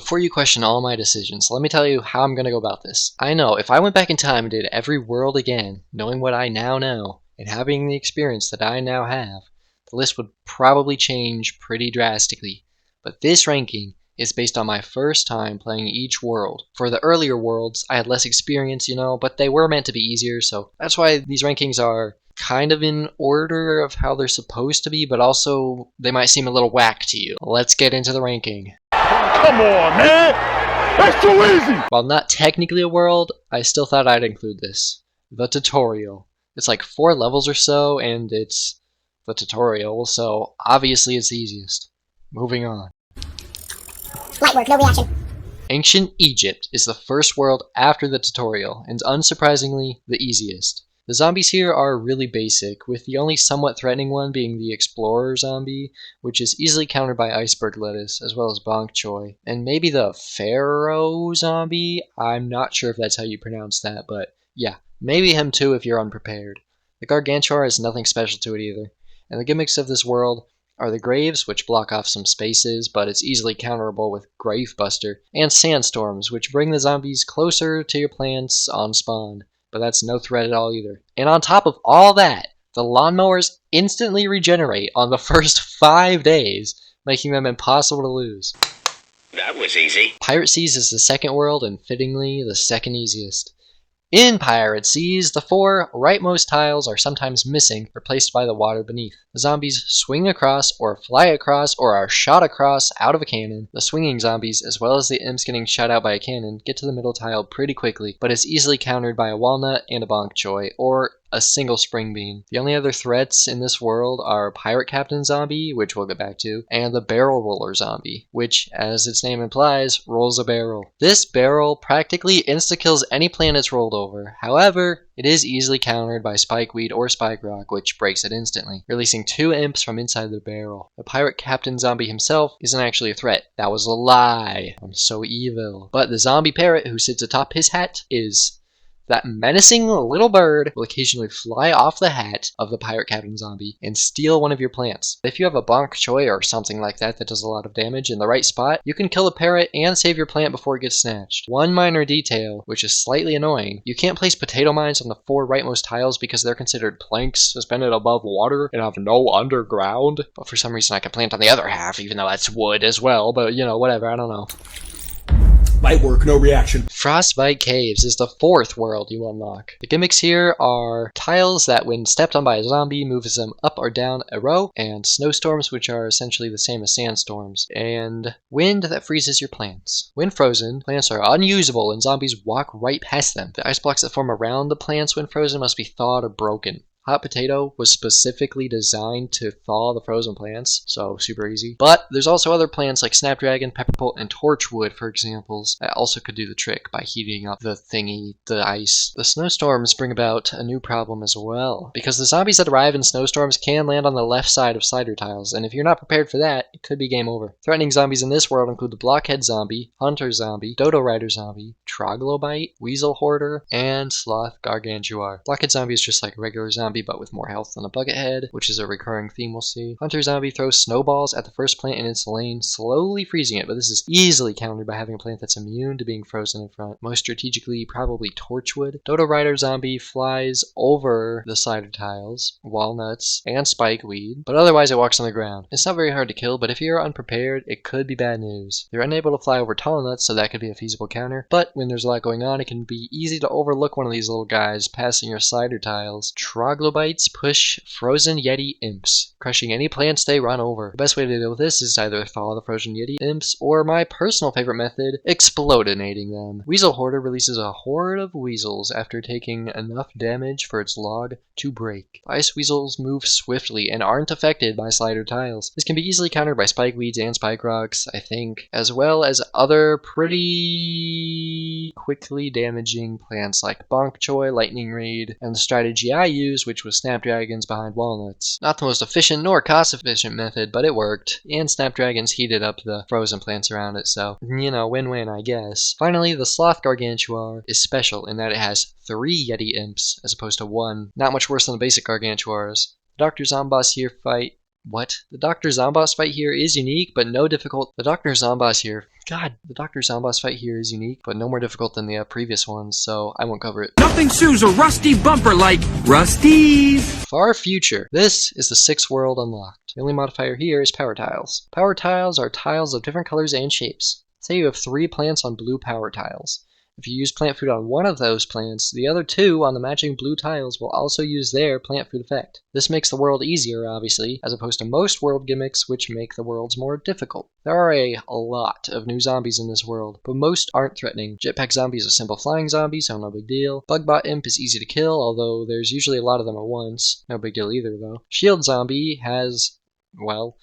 Before you question all my decisions, let me tell you how I'm gonna go about this. I know if I went back in time and did every world again, knowing what I now know, and having the experience that I now have, the list would probably change pretty drastically. But this ranking is based on my first time playing each world. For the earlier worlds, I had less experience, but they were meant to be easier, so that's why these rankings are kind of in order of how they're supposed to be, but also they might seem a little whack to you. Let's get into the ranking. Come on, man! That's too easy! While not technically a world, I still thought I'd include this. The tutorial. It's like 4 levels or so, and it's the tutorial, so obviously it's the easiest. Moving on. Light work, no reaction. Ancient Egypt is the first world after the tutorial, and unsurprisingly, the easiest. The zombies here are really basic, with the only somewhat threatening one being the Explorer zombie, which is easily countered by iceberg lettuce, as well as bok choy. And maybe the Pharaoh zombie? I'm not sure if that's how you pronounce that, but yeah, maybe him too if you're unprepared. The Gargantuar has nothing special to it either, and the gimmicks of this world are the graves, which block off some spaces, but it's easily counterable with Gravebuster, and sandstorms, which bring the zombies closer to your plants on spawn. But that's no threat at all either. And on top of all that, the lawnmowers instantly regenerate on the first 5 days, making them impossible to lose. That was easy. Pirate Seas is the second world, and fittingly, the second easiest. In Pirate Seas, the 4 rightmost tiles are sometimes missing, replaced by the water beneath. The zombies swing across, or fly across, or are shot across out of a cannon. The swinging zombies, as well as the imps getting shot out by a cannon, get to the middle tile pretty quickly, but it's easily countered by a walnut and a bok choy, or a single spring bean. The only other threats in this world are Pirate Captain Zombie, which we'll get back to, and the Barrel Roller Zombie, which, as its name implies, rolls a barrel. This barrel practically insta-kills any plant it's rolled over. However, it is easily countered by Spikeweed or Spike Rock, which breaks it instantly, releasing 2 imps from inside the barrel. The Pirate Captain Zombie himself isn't actually a threat. That was a lie. I'm so evil. But the zombie parrot who sits atop his hat is. That menacing little bird will occasionally fly off the hat of the Pirate Captain Zombie and steal one of your plants. If you have a bok choy or something like that that does a lot of damage in the right spot, you can kill the parrot and save your plant before it gets snatched. One minor detail, which is slightly annoying, you can't place potato mines on the 4 rightmost tiles because they're considered planks suspended above water and have no underground. But for some reason I can plant on the other half, even though that's wood as well, but whatever, I don't know. Light work, no reaction. Frostbite Caves is the 4th world you unlock. The gimmicks here are tiles that when stepped on by a zombie moves them up or down a row, and snowstorms which are essentially the same as sandstorms, and wind that freezes your plants. When frozen, plants are unusable and zombies walk right past them. The ice blocks that form around the plants when frozen must be thawed or broken. Hot Potato was specifically designed to thaw the frozen plants, so super easy. But there's also other plants like Snapdragon, Pepperpult, and Torchwood, for examples, that also could do the trick by heating up the ice. The snowstorms bring about a new problem as well, because the zombies that arrive in snowstorms can land on the left side of slider tiles, and if you're not prepared for that, it could be game over. Threatening zombies in this world include the Blockhead Zombie, Hunter Zombie, Dodo Rider Zombie, Troglodyte, Weasel Hoarder, and Sloth Gargantuar. Blockhead Zombie is just like a regular zombie, but with more health than a bucket head, which is a recurring theme we'll see. Hunter Zombie throws snowballs at the first plant in its lane, slowly freezing it, but this is easily countered by having a plant that's immune to being frozen in front. Most strategically, probably Torchwood. Dodo Rider Zombie flies over the slider tiles, walnuts, and spikeweed, but otherwise it walks on the ground. It's not very hard to kill, but if you're unprepared, it could be bad news. They're unable to fly over tall nuts, so that could be a feasible counter, but when there's a lot going on, it can be easy to overlook one of these little guys passing your slider tiles. Troglodytes push frozen Yeti imps, crushing any plants they run over. The best way to deal with this is to either thaw the frozen Yeti imps, or my personal favorite method, explodinating them. Weasel Hoarder releases a horde of weasels after taking enough damage for its log to break. Ice weasels move swiftly and aren't affected by slider tiles. This can be easily countered by spikeweeds and spike rocks, I think, as well as other pretty quickly damaging plants like bok choy, lightning reed, and the strategy I use, which was snapdragons behind walnuts. Not the most efficient nor cost-efficient method, but it worked, and snapdragons heated up the frozen plants around it, so, win-win, I guess. Finally, the Sloth Gargantuar is special in that it has 3 Yeti imps as opposed to 1. Not much worse than the basic Gargantuars. Dr. Zomboss here fight What? The Dr. Zomboss fight here is unique, but no difficult. The Dr. Zomboss here. God, the Dr. Zomboss fight here is unique, but no more difficult than the previous ones, so I won't cover it. Nothing sues a rusty bumper like Rusty's. Far future. This is the 6th world unlocked. The only modifier here is power tiles. Power tiles are tiles of different colors and shapes. Say you have 3 plants on blue power tiles. If you use plant food on one of those plants, the other 2 on the matching blue tiles will also use their plant food effect. This makes the world easier, obviously, as opposed to most world gimmicks which make the worlds more difficult. There are a lot of new zombies in this world, but most aren't threatening. Jetpack Zombie is a simple flying zombie, so no big deal. Bugbot Imp is easy to kill, although there's usually a lot of them at once. No big deal either, though. Shield Zombie has, well,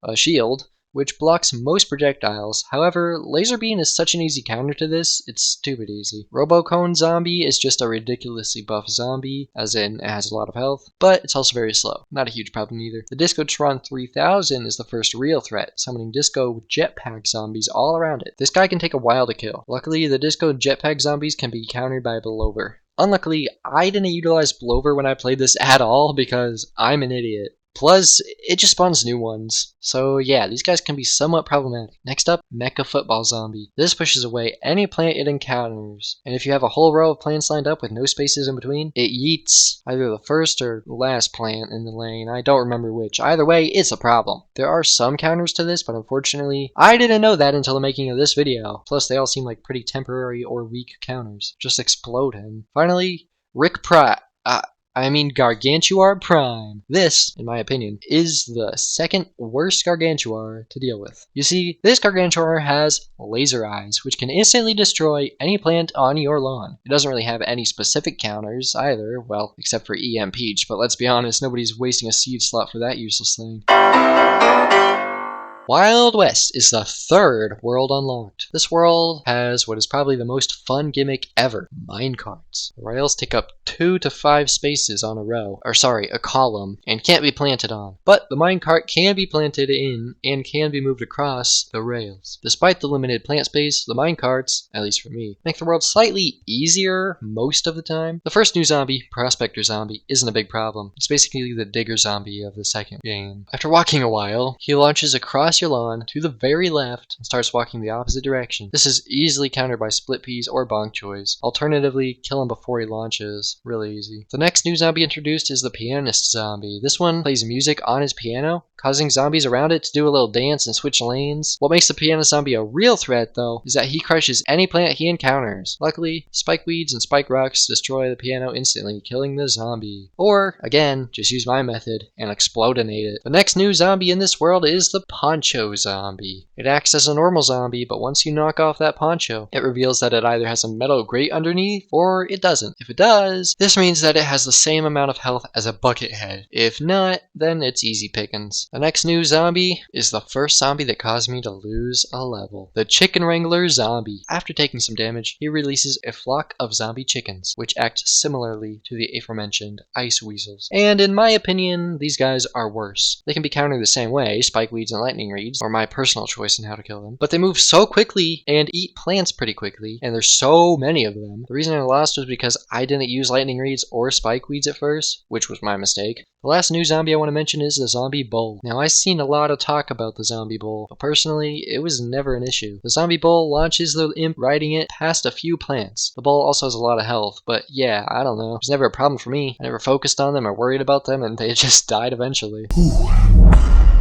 a shield, which blocks most projectiles. However, Laser Beam is such an easy counter to this, it's stupid easy. Robocone Zombie is just a ridiculously buff zombie, as in it has a lot of health, but it's also very slow. Not a huge problem either. The Discotron 3000 is the first real threat, summoning disco jetpack zombies all around it. This guy can take a while to kill. Luckily, the disco jetpack zombies can be countered by Blover. Unluckily, I didn't utilize Blover when I played this at all because I'm an idiot. Plus, it just spawns new ones. So yeah, these guys can be somewhat problematic. Next up, Mecha Football Zombie. This pushes away any plant it encounters. And if you have a whole row of plants lined up with no spaces in between, it yeets either the first or last plant in the lane. I don't remember which. Either way, it's a problem. There are some counters to this, but unfortunately, I didn't know that until the making of this video. Plus, they all seem like pretty temporary or weak counters. Just explode him. Finally, Gargantuar Prime. This, in my opinion, is the 2nd worst Gargantuar to deal with. You see, this Gargantuar has laser eyes, which can instantly destroy any plant on your lawn. It doesn't really have any specific counters either, well, except for EM Peach, but let's be honest, nobody's wasting a seed slot for that useless thing. Wild West is the 3rd world unlocked. This world has what is probably the most fun gimmick ever, minecarts. The rails take up 2 to 5 spaces on a column, and can't be planted on. But the minecart can be planted in and can be moved across the rails. Despite the limited plant space, the minecarts, at least for me, make the world slightly easier most of the time. The first new zombie, Prospector Zombie, isn't a big problem. It's basically the Digger Zombie of the 2nd game. After walking a while, he launches across your lawn to the very left and starts walking the opposite direction. This is easily countered by Split Peas or Bonk Choys. Alternatively, kill him before he launches. Really easy. The next new zombie introduced is the Pianist Zombie. This one plays music on his piano, causing zombies around it to do a little dance and switch lanes. What makes the Pianist Zombie a real threat, though, is that he crushes any plant he encounters. Luckily, Spike Weeds and Spike Rocks destroy the piano instantly, killing the zombie. Or, again, just use my method and explodinate it. The next new zombie in this world is the Poncho Zombie. It acts as a normal zombie, but once you knock off that poncho, it reveals that it either has a metal grate underneath, or it doesn't. If it does, this means that it has the same amount of health as a bucket head. If not, then it's easy pickings. The next new zombie is the first zombie that caused me to lose a level. The Chicken Wrangler Zombie. After taking some damage, he releases a flock of zombie chickens, which act similarly to the aforementioned ice weasels. And in my opinion, these guys are worse. They can be countered the same way, Spike Weeds and Lightning Reeds, or my personal choice in how to kill them. But they move so quickly and eat plants pretty quickly, and there's so many of them. The reason I lost was because I didn't use Lightning Reeds or Spike Weeds at first, which was my mistake. The last new zombie I want to mention is the Zombie Bull. Now, I've seen a lot of talk about the Zombie Bull, but personally, it was never an issue. The Zombie Bull launches the imp riding it past a few plants. The bull also has a lot of health, but yeah, I don't know. It was never a problem for me. I never focused on them or worried about them, and they just died eventually.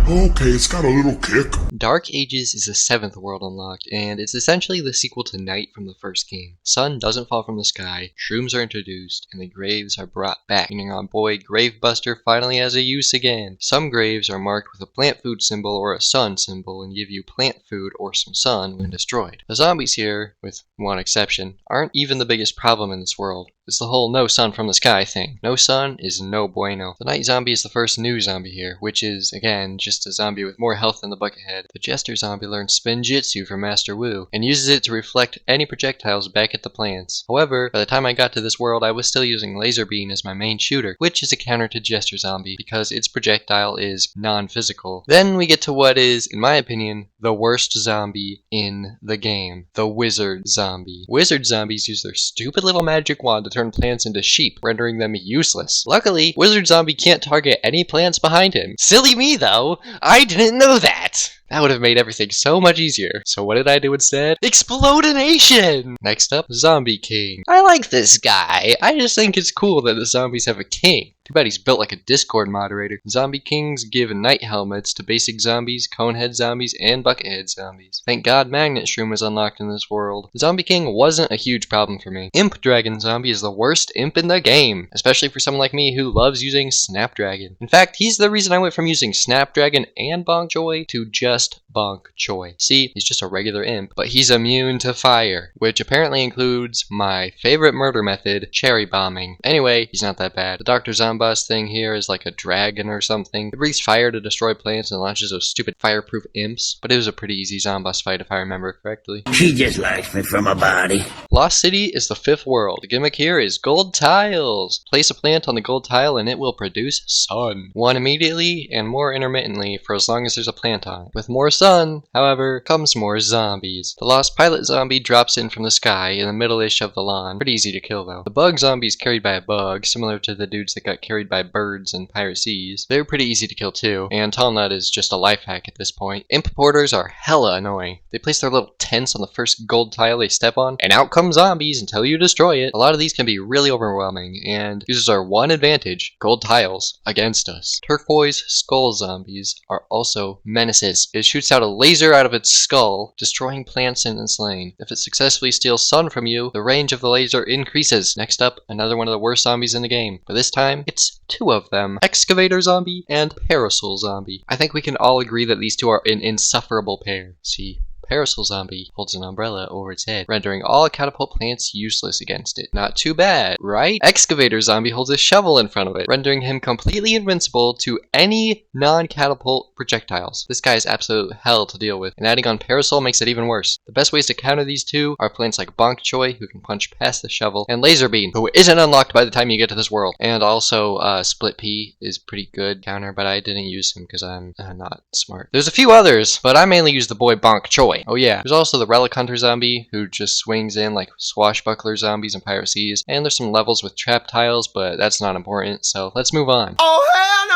Okay, it's got a little kick. Dark Ages is the 7th world unlocked, and it's essentially the sequel to Night from the first game. Sun doesn't fall from the sky, shrooms are introduced, and the graves are brought back, meaning our boy Gravebuster finally has a use again. Some graves are marked with a plant food symbol or a sun symbol and give you plant food or some sun when destroyed. The zombies here, with one exception, aren't even the biggest problem in this world. It's the whole no sun from the sky thing. No sun is no bueno. The Night Zombie is the first new zombie here, which is, again, just a zombie with more health than the Buckethead. The Jester Zombie learns Spinjitzu from Master Wu, and uses it to reflect any projectiles back at the plants. However, by the time I got to this world, I was still using Laser Beam as my main shooter, which is a counter to Jester Zombie, because its projectile is non-physical. Then we get to what is, in my opinion, the worst zombie in the game. The Wizard Zombie. Wizard Zombies use their stupid little magic wand to turn plants into sheep, rendering them useless. Luckily, Wizard Zombie can't target any plants behind him. Silly me though! I didn't know that! That would have made everything so much easier. So what did I do instead? Explodination! Next up, Zombie King. I like this guy. I just think it's cool that the zombies have a king. Too bad he's built like a Discord moderator. Zombie Kings give night helmets to basic zombies, conehead zombies, and buckethead zombies. Thank God Magnet Shroom was unlocked in this world. Zombie King wasn't a huge problem for me. Imp Dragon Zombie is the worst imp in the game, especially for someone like me who loves using Snapdragon. In fact, he's the reason I went from using Snapdragon and Bonk Choy to just Bonk Choy. See, he's just a regular imp, but he's immune to fire, which apparently includes my favorite murder method, cherry bombing. Anyway, he's not that bad. The Dr. Zomboss thing here is like a dragon or something. It breathes fire to destroy plants and launches those stupid fireproof imps, but it was a pretty easy Zomboss fight if I remember correctly. She just likes me from a body. Lost City is the 5th world. The gimmick here is gold tiles. Place a plant on the gold tile and it will produce sun. One immediately and more intermittently for as long as there's a plant on it. With more sun, however, comes more zombies. The Lost Pilot Zombie drops in from the sky in the middle-ish of the lawn. Pretty easy to kill though. The Bug Zombie is carried by a bug, similar to the dudes that got carried by birds in Pirate Seas. They're pretty easy to kill too, and Tall Nut is just a life hack at this point. Imp Porters are hella annoying. They place their little tents on the first gold tile they step on, and out come zombies until you destroy it. A lot of these can be really overwhelming, and users are one advantage, gold tiles, against us. Turquoise Skull Zombies are also menaces. It shoots out a laser out of its skull, destroying plants in its lane. If it successfully steals sun from you, the range of the laser increases. Next up, another one of the worst zombies in the game, but this time, it's 2 of them. Excavator Zombie and Parasol Zombie. I think we can all agree that these two are an insufferable pair. See? Parasol Zombie holds an umbrella over its head, rendering all catapult plants useless against it. Not too bad, right? Excavator Zombie holds a shovel in front of it, rendering him completely invincible to any non-catapult projectiles. This guy is absolute hell to deal with, and adding on Parasol makes it even worse. The best ways to counter these two are plants like Bonk Choy, who can punch past the shovel, and Laser Beam, who isn't unlocked by the time you get to this world. And also, Split Pea is pretty good counter, but I didn't use him because I'm not smart. There's a few others, but I mainly use the boy Bonk Choy. Oh yeah, there's also the Relic Hunter Zombie, who just swings in like swashbuckler zombies in Pirate Seas, and there's some levels with trap tiles, but that's not important, so let's move on. Oh hell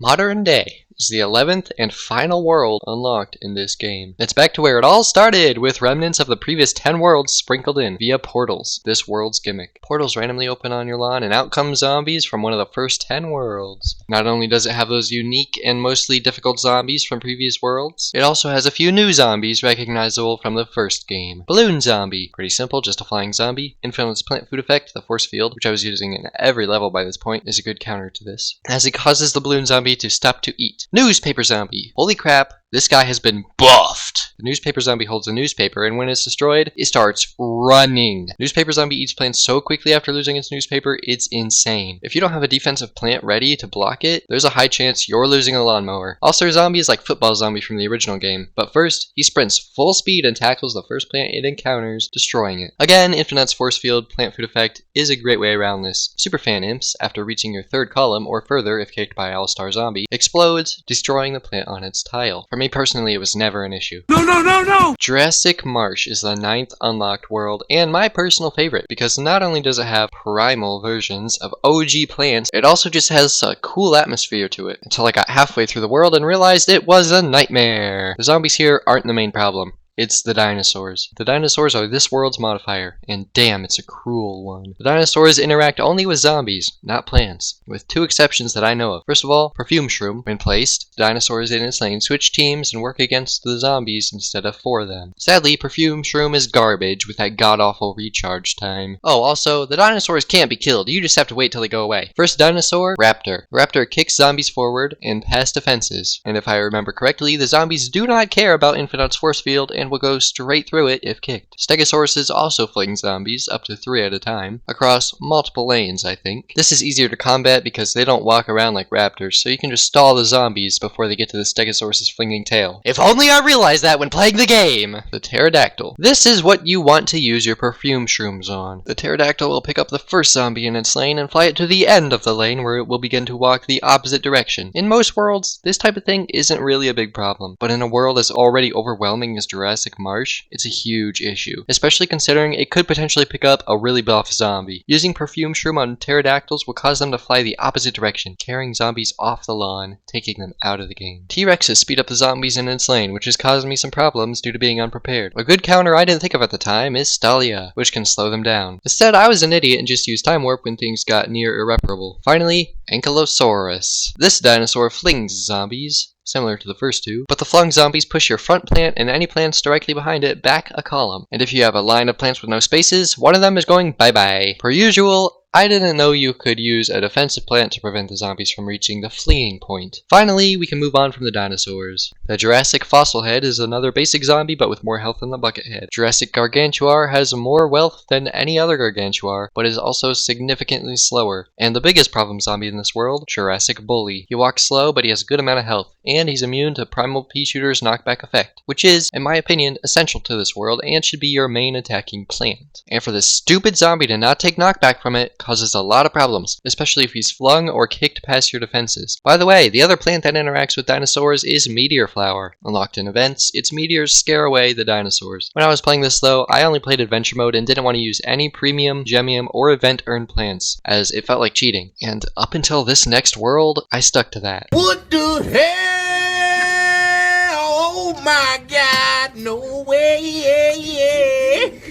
no! Modern Day is the 11th and final world unlocked in this game. It's back to where it all started, with remnants of the previous 10 worlds sprinkled in via portals, this world's gimmick. Portals randomly open on your lawn and out come zombies from one of the first 10 worlds. Not only does it have those unique and mostly difficult zombies from previous worlds, it also has a few new zombies recognizable from the first game. Balloon Zombie, pretty simple, just a flying zombie. Infamous Plant Food Effect, the force field, which I was using in every level by this point, is a good counter to this, as it causes the balloon zombie to stop to eat. Newspaper Zombie. Holy crap, this guy has been buffed. The Newspaper Zombie holds a newspaper, and when it's destroyed, it starts running. Newspaper Zombie eats plants so quickly after losing its newspaper, it's insane. If you don't have a defensive plant ready to block it, there's a high chance you're losing a lawnmower. All-Star Zombie is like Football Zombie from the original game, but first, he sprints full speed and tackles the first plant it encounters, destroying it. Again, Infinite's Force Field Plant Food Effect is a great way around this. Superfan Imps, after reaching your 3rd column, or further if kicked by All-Star Zombie, explodes, destroying the plant on its tile. For me personally, it was never an issue. No! Jurassic Marsh is the 9th unlocked world, and my personal favorite, because not only does it have primal versions of OG plants, it also just has a cool atmosphere to it, until I got halfway through the world and realized it was a nightmare. The zombies here aren't the main problem. It's the dinosaurs. The dinosaurs are this world's modifier, and damn, it's a cruel one. The dinosaurs interact only with zombies, not plants, with 2 exceptions that I know of. First of all, Perfume Shroom. When placed, the dinosaurs in its lane switch teams and work against the zombies instead of for them. Sadly, Perfume Shroom is garbage with that god-awful recharge time. Oh, also, the dinosaurs can't be killed. You just have to wait till they go away. First dinosaur, Raptor. Raptor kicks zombies forward and past defenses, and if I remember correctly, the zombies do not care about Infinite's Force Field and will go straight through it if kicked. Stegosauruses also fling zombies, up to 3 at a time, across multiple lanes, I think. This is easier to combat because they don't walk around like raptors, so you can just stall the zombies before they get to the Stegosaurus' flinging tail. If only I realized that when playing the game! The Pterodactyl. This is what you want to use your Perfume Shrooms on. The Pterodactyl will pick up the first zombie in its lane and fly it to the end of the lane where it will begin to walk the opposite direction. In most worlds, this type of thing isn't really a big problem, but in a world as already overwhelming as Jurassic Jurassic Marsh, it's a huge issue, especially considering it could potentially pick up a really buff zombie. Using perfume shroom on pterodactyls will cause them to fly the opposite direction, carrying zombies off the lawn, taking them out of the game. T-Rexes speed up the zombies in its lane, which has caused me some problems due to being unprepared. A good counter I didn't think of at the time is Stalia, which can slow them down. Instead, I was an idiot and just used Time Warp when things got near irreparable. Finally, Ankylosaurus. This dinosaur flings zombies, similar to the first two, but the flung zombies push your front plant and any plants directly behind it back a column. And if you have a line of plants with no spaces, one of them is going bye-bye. Per usual, I didn't know you could use a defensive plant to prevent the zombies from reaching the fleeing point. Finally, we can move on from the dinosaurs. The Jurassic Fossil Head is another basic zombie but with more health than the Buckethead. Jurassic Gargantuar has more wealth than any other Gargantuar, but is also significantly slower. And the biggest problem zombie in this world, Jurassic Bully. He walks slow, but he has a good amount of health, and he's immune to Primal Pea Shooter's knockback effect, which is, in my opinion, essential to this world and should be your main attacking plant. And for this stupid zombie to not take knockback from it causes a lot of problems, especially if he's flung or kicked past your defenses. By the way, the other plant that interacts with dinosaurs is Meteor Flower. Unlocked in events, its meteors scare away the dinosaurs. When I was playing this though, I only played adventure mode and didn't want to use any premium, gemium, or event earned plants, as it felt like cheating. And up until this next world, I stuck to that. What the hell? Oh my god, no way.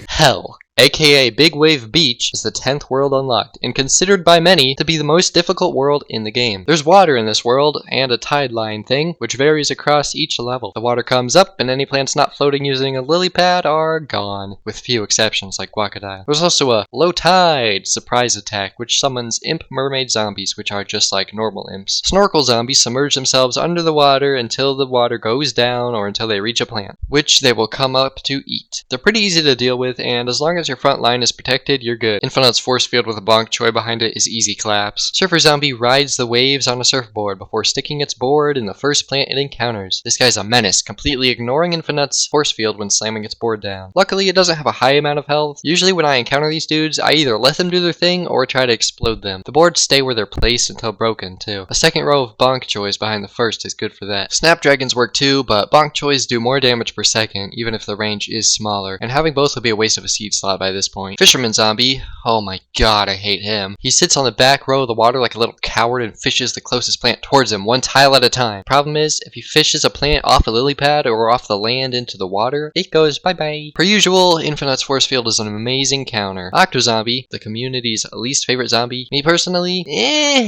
Hell, aka Big Wave Beach, is the 10th world unlocked, and considered by many to be the most difficult world in the game. There's water in this world, and a tide line thing, which varies across each level. The water comes up, and any plants not floating using a lily pad are gone, with few exceptions like Guacadile. There's also a low tide surprise attack, which summons imp mermaid zombies, which are just like normal imps. Snorkel zombies submerge themselves under the water until the water goes down or until they reach a plant, which they will come up to eat. They're pretty easy to deal with, and as long as your front line is protected, you're good. Infinite's force field with a bonk choy behind it is easy collapse. Surfer Zombie rides the waves on a surfboard before sticking its board in the first plant it encounters. This guy's a menace, completely ignoring Infinite's force field when slamming its board down. Luckily, it doesn't have a high amount of health. Usually when I encounter these dudes, I either let them do their thing or try to explode them. The boards stay where they're placed until broken, too. A second row of bonk choys behind the first is good for that. Snapdragons work too, but bonk choys do more damage per second, even if the range is smaller, and having both would be a waste of a seed slot by this point. Fisherman Zombie, oh my god, I hate him. He sits on the back row of the water like a little coward and fishes the closest plant towards him, one tile at a time. Problem is, if he fishes a plant off a lily pad or off the land into the water, it goes bye-bye. Per usual, Infinite's force field is an amazing counter. Octozombie, the community's least favorite zombie. Me personally,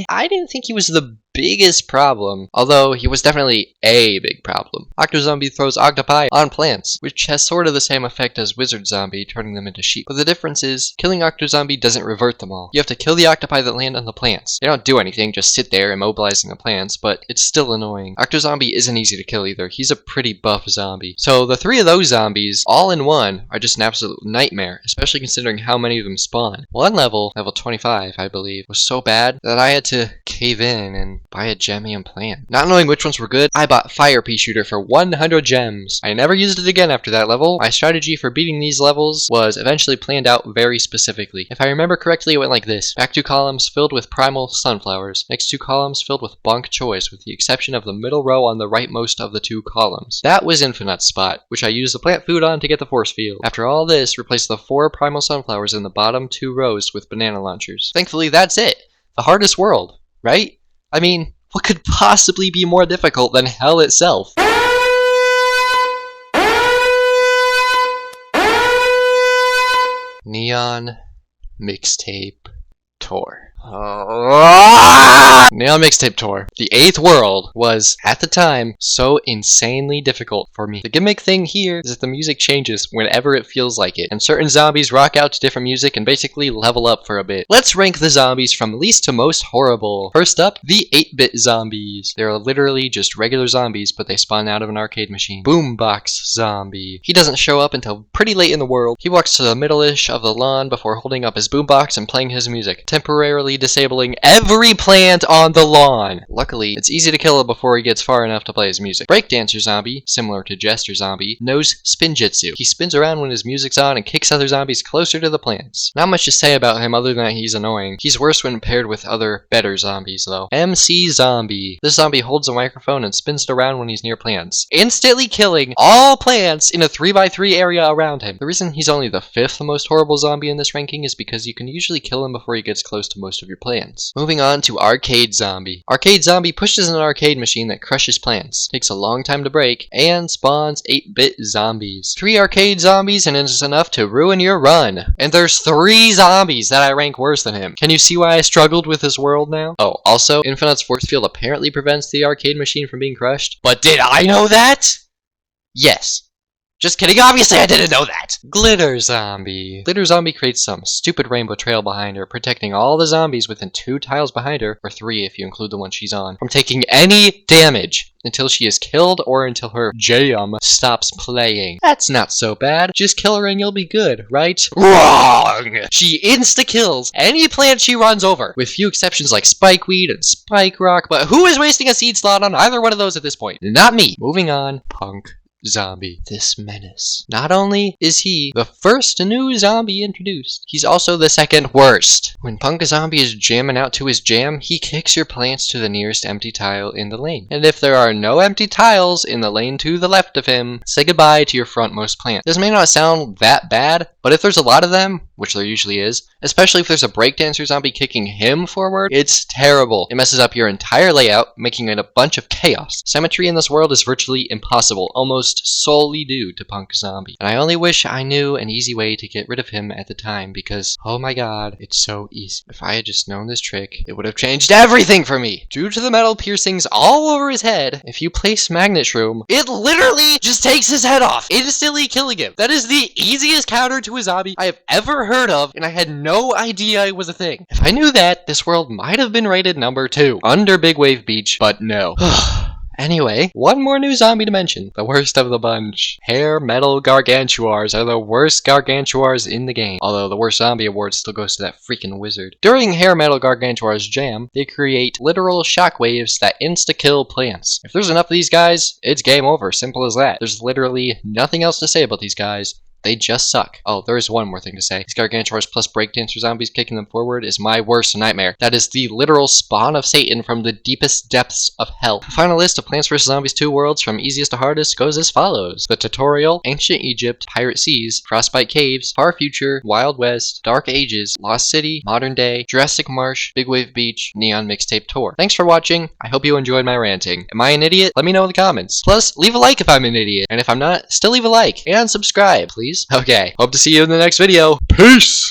I didn't think he was the biggest problem, although he was definitely a big problem. Octozombie throws octopi on plants, which has sort of the same effect as Wizard Zombie, turning them into sheep. But the difference is, killing Octozombie doesn't revert them all. You have to kill the octopi that land on the plants. They don't do anything, just sit there immobilizing the plants, but it's still annoying. Octozombie isn't easy to kill either. He's a pretty buff zombie. So the three of those zombies, all in one, are just an absolute nightmare, especially considering how many of them spawn. One level 25, I believe, was so bad that I had to cave in and buy a gemium plant. Not knowing which ones were good, I bought Fire Pea Shooter for 100 gems. I never used it again after that level. My strategy for beating these levels was eventually planned out very specifically. If I remember correctly, it went like this. Back 2 columns filled with primal sunflowers. Next 2 columns filled with bonk choys, with the exception of the middle row on the rightmost of the 2 columns. That was Infinite's spot, which I used the plant food on to get the force field. After all this, replace the 4 primal sunflowers in the bottom 2 rows with banana launchers. Thankfully, that's it. The hardest world, right? I mean, what could possibly be more difficult than hell itself? Neon Mixtape Tour. Neon Mixtape Tour. The 8th world was, at the time, so insanely difficult for me. The gimmick thing here is that the music changes whenever it feels like it, and certain zombies rock out to different music and basically level up for a bit. Let's rank the zombies from least to most horrible. First up, the 8-bit zombies. They're literally just regular zombies, but they spawn out of an arcade machine. Boombox Zombie. He doesn't show up until pretty late in the world. He walks to the middle-ish of the lawn before holding up his boombox and playing his music, temporarily literally disabling every plant on the lawn. Luckily, it's easy to kill him before he gets far enough to play his music. Breakdancer Zombie, similar to Jester Zombie, knows Spinjitzu. He spins around when his music's on and kicks other zombies closer to the plants. Not much to say about him other than that he's annoying. He's worse when paired with other better zombies though. MC Zombie. This zombie holds a microphone and spins it around when he's near plants, instantly killing all plants in a 3x3 area around him. The reason he's only the 5th most horrible zombie in this ranking is because you can usually kill him before he gets close to most of your plants. Moving on to Arcade Zombie. Arcade Zombie pushes an arcade machine that crushes plants, takes a long time to break, and spawns 8-bit zombies. 3 arcade zombies and it's enough to ruin your run. And there's 3 zombies that I rank worse than him. Can you see why I struggled with this world now? Oh, also, Infinite's force field apparently prevents the arcade machine from being crushed. But did I know that? Yes. Just kidding, obviously I didn't know that! Glitter Zombie. Glitter Zombie creates some stupid rainbow trail behind her, protecting all the zombies within 2 tiles behind her, or 3 if you include the one she's on, from taking any damage until she is killed or until her jam stops playing. That's not so bad. Just kill her and you'll be good, right? Wrong! She insta-kills any plant she runs over, with few exceptions like Spikeweed and Spike Rock, but who is wasting a seed slot on either one of those at this point? Not me. Moving on, Punk Zombie. This menace. Not only is he the first new zombie introduced, he's also the 2nd worst. When Punk Zombie is jamming out to his jam, he kicks your plants to the nearest empty tile in the lane. And if there are no empty tiles in the lane to the left of him, say goodbye to your frontmost plant. This may not sound that bad, but if there's a lot of them, which there usually is, especially if there's a breakdancer zombie kicking him forward, it's terrible. It messes up your entire layout, making it a bunch of chaos. Symmetry in this world is virtually impossible, almost solely due to Punk Zombie. And I only wish I knew an easy way to get rid of him at the time, because, oh my god, it's so easy. If I had just known this trick, it would have changed everything for me! Due to the metal piercings all over his head, if you place Magnet Shroom, it literally just takes his head off, instantly killing him. That is the easiest counter to a zombie I have ever heard of, and I had no idea it was a thing. If I knew that, this world might have been rated number 2 under Big Wave Beach, but no. Anyway, one more new zombie to mention. The worst of the bunch. Hair Metal Gargantuars are the worst Gargantuars in the game. Although the worst zombie award still goes to that freaking wizard. During Hair Metal Gargantuars jam, they create literal shockwaves that insta-kill plants. If there's enough of these guys, it's game over. Simple as that. There's literally nothing else to say about these guys. They just suck. Oh, there is one more thing to say. These Gargantuars plus breakdancer zombies kicking them forward is my worst nightmare. That is the literal spawn of Satan from the deepest depths of hell. The final list of Plants vs. Zombies 2 worlds from easiest to hardest goes as follows. The Tutorial, Ancient Egypt, Pirate Seas, Frostbite Caves, Far Future, Wild West, Dark Ages, Lost City, Modern Day, Jurassic Marsh, Big Wave Beach, Neon Mixtape Tour. Thanks for watching. I hope you enjoyed my ranting. Am I an idiot? Let me know in the comments. Plus, leave a like if I'm an idiot. And if I'm not, still leave a like. And subscribe, please. Okay, hope to see you in the next video. Peace!